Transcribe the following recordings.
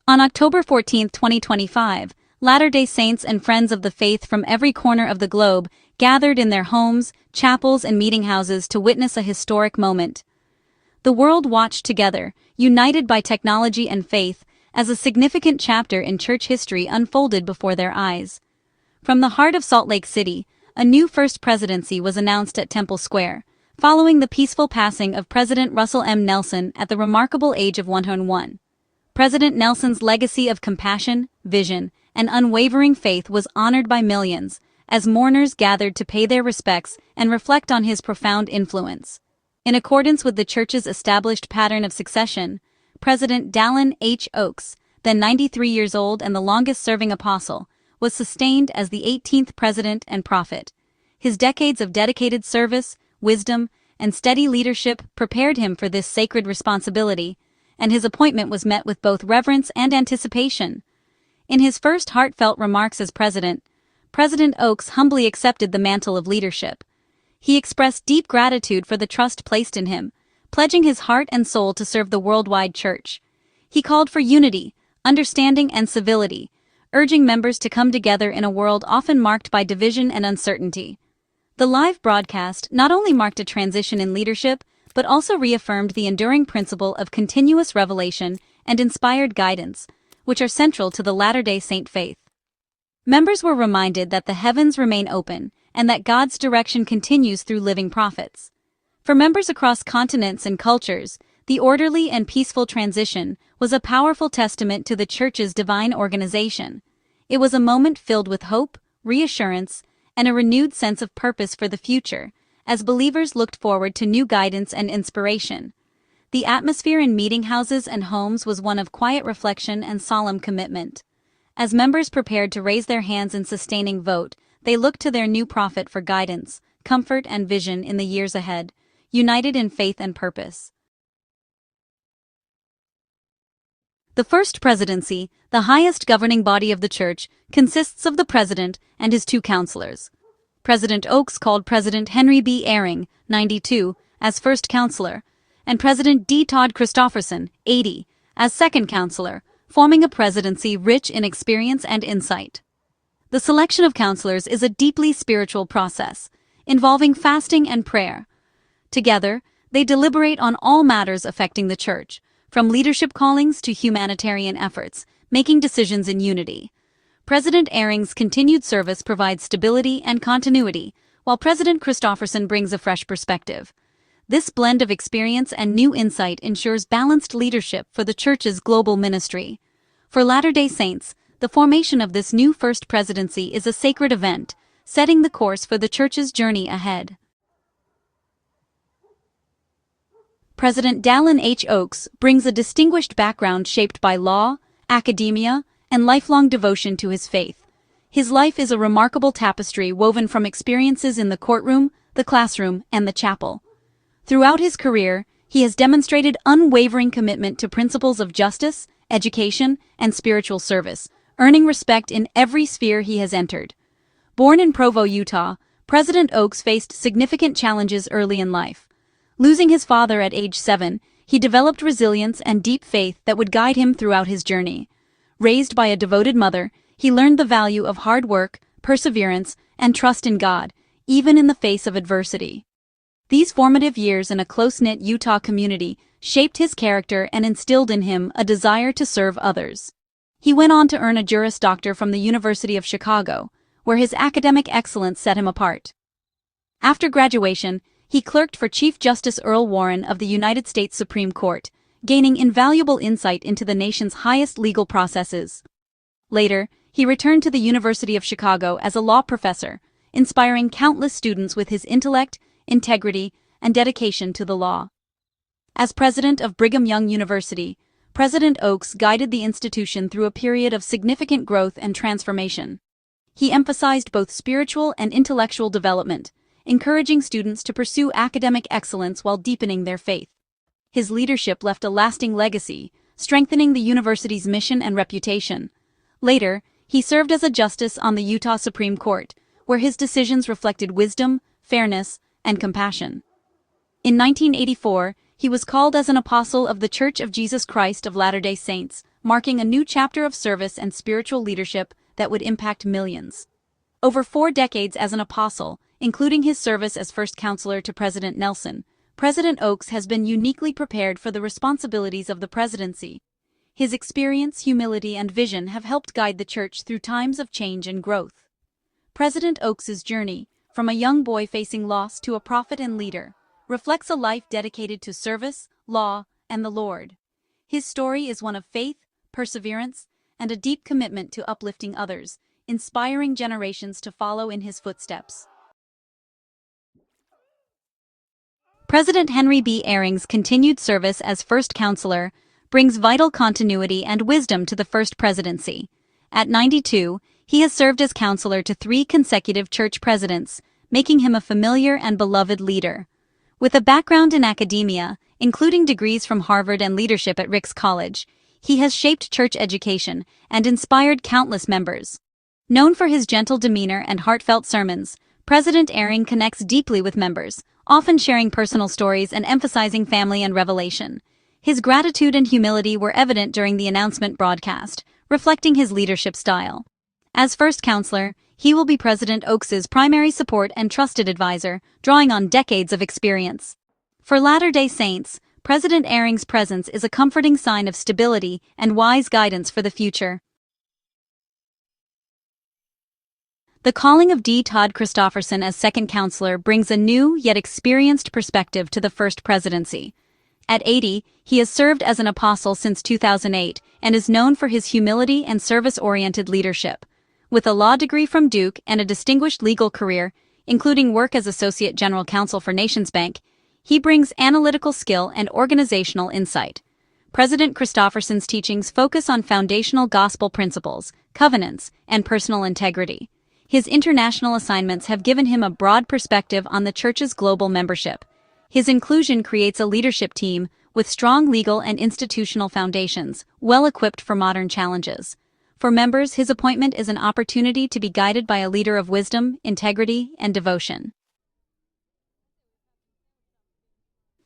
On October 14, 2025, Latter-day Saints and friends of the faith from every corner of the globe gathered in their homes, chapels, and meeting houses to witness a historic moment. The world watched together, united by technology and faith, as a significant chapter in church history unfolded before their eyes. From the heart of Salt Lake City, a new First Presidency was announced at Temple Square, following the peaceful passing of President Russell M. Nelson at the remarkable age of 101. President Nelson's legacy of compassion, vision, and unwavering faith was honored by millions, as mourners gathered to pay their respects and reflect on his profound influence. In accordance with the Church's established pattern of succession, President Dallin H. Oaks, then 93 years old and the longest-serving apostle, was sustained as the 18th president and prophet. His decades of dedicated service, wisdom, and steady leadership prepared him for this sacred responsibility, and his appointment was met with both reverence and anticipation. In his first heartfelt remarks as president, President Oaks humbly accepted the mantle of leadership. He expressed deep gratitude for the trust placed in him, pledging his heart and soul to serve the worldwide church. He called for unity, understanding, and civility, urging members to come together in a world often marked by division and uncertainty. The live broadcast not only marked a transition in leadership, but also reaffirmed the enduring principle of continuous revelation and inspired guidance, which are central to the Latter-day Saint faith. Members were reminded that the heavens remain open and that God's direction continues through living prophets. For members across continents and cultures, the orderly and peaceful transition was a powerful testament to the Church's divine organization. It was a moment filled with hope, reassurance, and a renewed sense of purpose for the future, as believers looked forward to new guidance and inspiration. The atmosphere in meeting houses and homes was one of quiet reflection and solemn commitment. As members prepared to raise their hands in sustaining vote, they looked to their new prophet for guidance, comfort, and vision in the years ahead, united in faith and purpose. The First Presidency, the highest governing body of the Church, consists of the President and his two counselors. President Oaks called President Henrybeyring, 92, as first counselor, and President dtoddchristofferson, 80, as second counselor, forming a presidency rich in experience and insight. The selection of counselors is a deeply spiritual process, involving fasting and prayer. Together, they deliberate on all matters affecting the Church, from leadership callings to humanitarian efforts, making decisions in unity. President Eyring's continued service provides stability and continuity, while President Christofferson brings a fresh perspective. This blend of experience and new insight ensures balanced leadership for the Church's global ministry. For Latter-day Saints, the formation of this new First Presidency is a sacred event, setting the course for the Church's journey ahead. President Dallin H. Oaks brings a distinguished background shaped by law, academia, and lifelong devotion to his faith. His life is a remarkable tapestry woven from experiences in the courtroom, the classroom, and the chapel. Throughout his career, he has demonstrated unwavering commitment to principles of justice, education, and spiritual service, earning respect in every sphere he has entered. Born in Provo, Utah, President Oaks faced significant challenges early in life. Losing his father at age 7, he developed resilience and deep faith that would guide him throughout his journey. Raised by a devoted mother, he learned the value of hard work, perseverance, and trust in God, even in the face of adversity. These formative years in a close-knit Utah community shaped his character and instilled in him a desire to serve others. He went on to earn a Juris Doctor from the University of Chicago, where his academic excellence set him apart. After graduation, he clerked for Chief Justice Earl Warren of the United States Supreme Court, gaining invaluable insight into the nation's highest legal processes. Later, he returned to the University of Chicago as a law professor, inspiring countless students with his intellect, integrity, and dedication to the law. As president of Brigham Young University, President Oaks guided the institution through a period of significant growth and transformation. He emphasized both spiritual and intellectual development, encouraging students to pursue academic excellence while deepening their faith. His leadership left a lasting legacy, strengthening the university's mission and reputation. Later, he served as a justice on the Utah Supreme Court, where his decisions reflected wisdom, fairness, and compassion. In 1984, he was called as an apostle of the Church of Jesus Christ of Latter-day Saints, marking a new chapter of service and spiritual leadership that would impact millions. Over 4 decades as an apostle, including his service as first counselor to President Nelson, President Oaks has been uniquely prepared for the responsibilities of the presidency. His experience, humility, and vision have helped guide the church through times of change and growth. President Oaks's journey, from a young boy facing loss to a prophet and leader, reflects a life dedicated to service, law, and the Lord. His story is one of faith, perseverance, and a deep commitment to uplifting others, inspiring generations to follow in his footsteps. President Henry Beyring's continued service as first counselor brings vital continuity and wisdom to the First Presidency. At 92, he has served as counselor to 3 consecutive church presidents, making him a familiar and beloved leader. With a background in academia, including degrees from Harvard and leadership at Ricks College, he has shaped church education and inspired countless members. Known for his gentle demeanor and heartfelt sermons, President Beyring connects deeply with members, often sharing personal stories and emphasizing family and revelation. His gratitude and humility were evident during the announcement broadcast, reflecting his leadership style. As first counselor, he will be President Oaks's primary support and trusted advisor, drawing on decades of experience. For Latter-day Saints, President Beyring's presence is a comforting sign of stability and wise guidance for the future. The calling of dtoddchristofferson as second counselor brings a new yet experienced perspective to the First Presidency. At 80, he has served as an apostle since 2008 and is known for his humility and service-oriented leadership. With a law degree from Duke and a distinguished legal career, including work as Associate General Counsel for Nations Bank, he brings analytical skill and organizational insight. President Christofferson's teachings focus on foundational gospel principles, covenants, and personal integrity. His international assignments have given him a broad perspective on the church's global membership. His inclusion creates a leadership team with strong legal and institutional foundations, well equipped for modern challenges. For members, his appointment is an opportunity to be guided by a leader of wisdom, integrity, and devotion.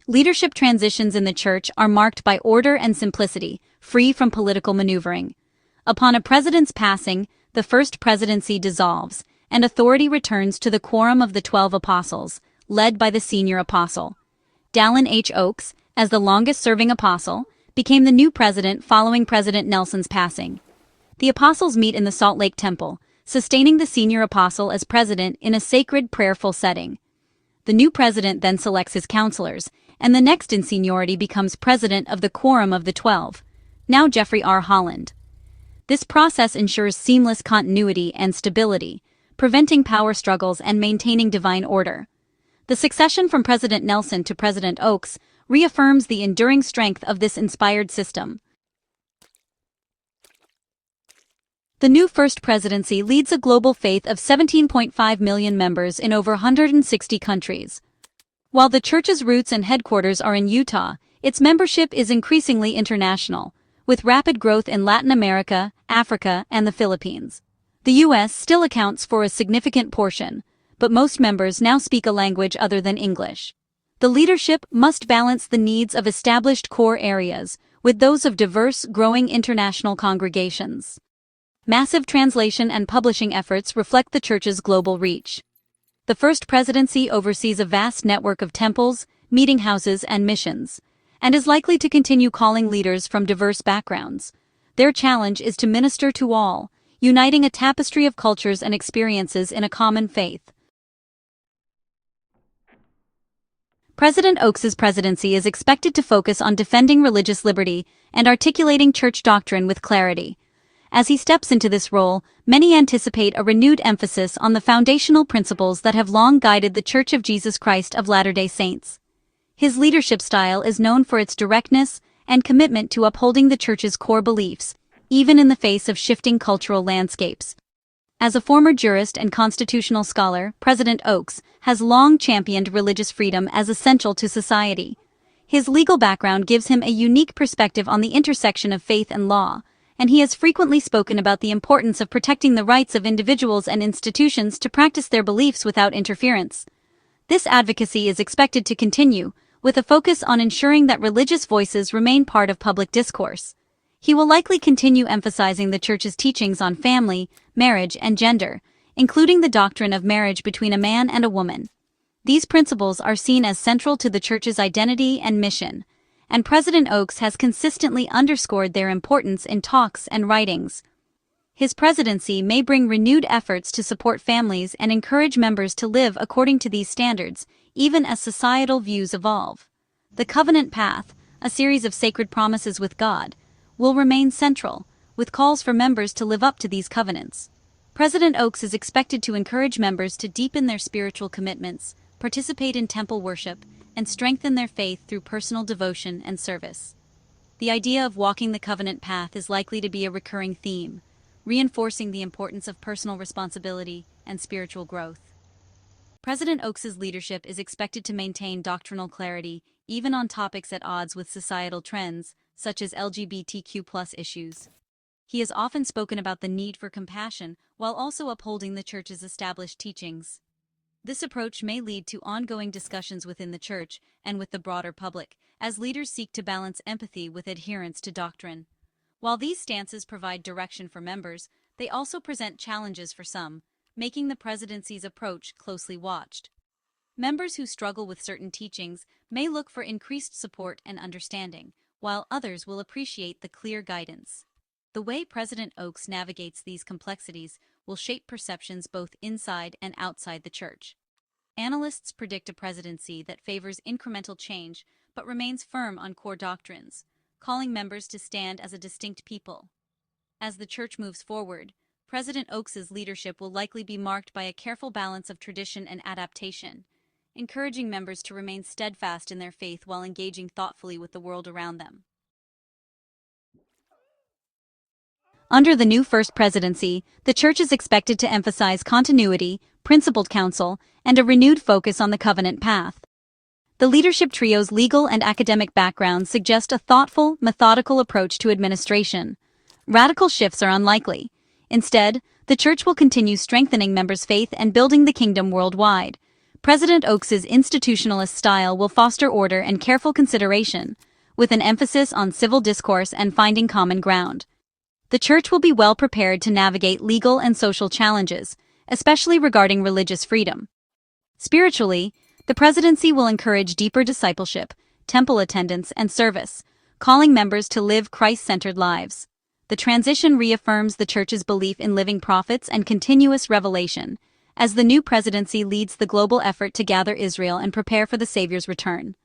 Leadership transitions in the church are marked by order and simplicity, free from political maneuvering. Upon a president's passing, the First Presidency dissolves, and authority returns to the quorum of the 12 apostles, led by the senior apostle. Dallin H. Oaks, as the longest-serving apostle, became the new president following President Nelson's passing. The apostles meet in the Salt Lake Temple, sustaining the senior apostle as president in a sacred, prayerful setting. The new president then selects his counselors, and the next in seniority becomes president of the Quorum of the 12, now Jeffrey R. Holland. This process ensures seamless continuity and stability, preventing power struggles and maintaining divine order. The succession from President Nelson to President Oaks reaffirms the enduring strength of this inspired system. The new First Presidency leads a global faith of 17.5 million members in over 160 countries. While the church's roots and headquarters are in Utah, its membership is increasingly international, with rapid growth in Latin America, Africa, and the Philippines. The U.S. still accounts for a significant portion, but most members now speak a language other than English. The leadership must balance the needs of established core areas with those of diverse, growing international congregations. Massive translation and publishing efforts reflect the church's global reach. The First Presidency oversees a vast network of temples, meeting houses, and missions, and is likely to continue calling leaders from diverse backgrounds. Their challenge is to minister to all, uniting a tapestry of cultures and experiences in a common faith. President Oaks's presidency is expected to focus on defending religious liberty and articulating church doctrine with clarity. As he steps into this role, many anticipate a renewed emphasis on the foundational principles that have long guided the Church of Jesus Christ of Latter-day Saints. His leadership style is known for its directness and commitment to upholding the church's core beliefs, even in the face of shifting cultural landscapes. As a former jurist and constitutional scholar, President Oaks has long championed religious freedom as essential to society. His legal background gives him a unique perspective on the intersection of faith and law, and he has frequently spoken about the importance of protecting the rights of individuals and institutions to practice their beliefs without interference. This advocacy is expected to continue, with a focus on ensuring that religious voices remain part of public discourse. He will likely continue emphasizing the Church's teachings on family, marriage, and gender, including the doctrine of marriage between a man and a woman. These principles are seen as central to the Church's identity and mission, and President Oaks has consistently underscored their importance in talks and writings. His presidency may bring renewed efforts to support families and encourage members to live according to these standards, even as societal views evolve. The covenant path, a series of sacred promises with God, will remain central, with calls for members to live up to these covenants. President Oaks is expected to encourage members to deepen their spiritual commitments, participate in temple worship, and strengthen their faith through personal devotion and service. The idea of walking the covenant path is likely to be a recurring theme, reinforcing the importance of personal responsibility and spiritual growth. President Oaks's leadership is expected to maintain doctrinal clarity even on topics at odds with societal trends, such as LGBTQ+ issues. He has often spoken about the need for compassion while also upholding the Church's established teachings. This approach may lead to ongoing discussions within the Church and with the broader public, as leaders seek to balance empathy with adherence to doctrine. While these stances provide direction for members, they also present challenges for some, making the presidency's approach closely watched. Members who struggle with certain teachings may look for increased support and understanding, while others will appreciate the clear guidance. The way President Oaks navigates these complexities will shape perceptions both inside and outside the Church. Analysts predict a presidency that favors incremental change but remains firm on core doctrines, calling members to stand as a distinct people. As the Church moves forward, President Oaks's leadership will likely be marked by a careful balance of tradition and adaptation, encouraging members to remain steadfast in their faith while engaging thoughtfully with the world around them. Under the new First Presidency, the Church is expected to emphasize continuity, principled counsel, and a renewed focus on the covenant path. The leadership trio's legal and academic backgrounds suggest a thoughtful, methodical approach to administration. Radical shifts are unlikely. Instead, the Church will continue strengthening members' faith and building the kingdom worldwide. President Oaks's institutionalist style will foster order and careful consideration, with an emphasis on civil discourse and finding common ground. The Church will be well prepared to navigate legal and social challenges, especially regarding religious freedom. Spiritually, the presidency will encourage deeper discipleship, temple attendance, and service, calling members to live Christ-centered lives. The transition reaffirms the Church's belief in living prophets and continuous revelation, as the new presidency leads the global effort to gather Israel and prepare for the Savior's return.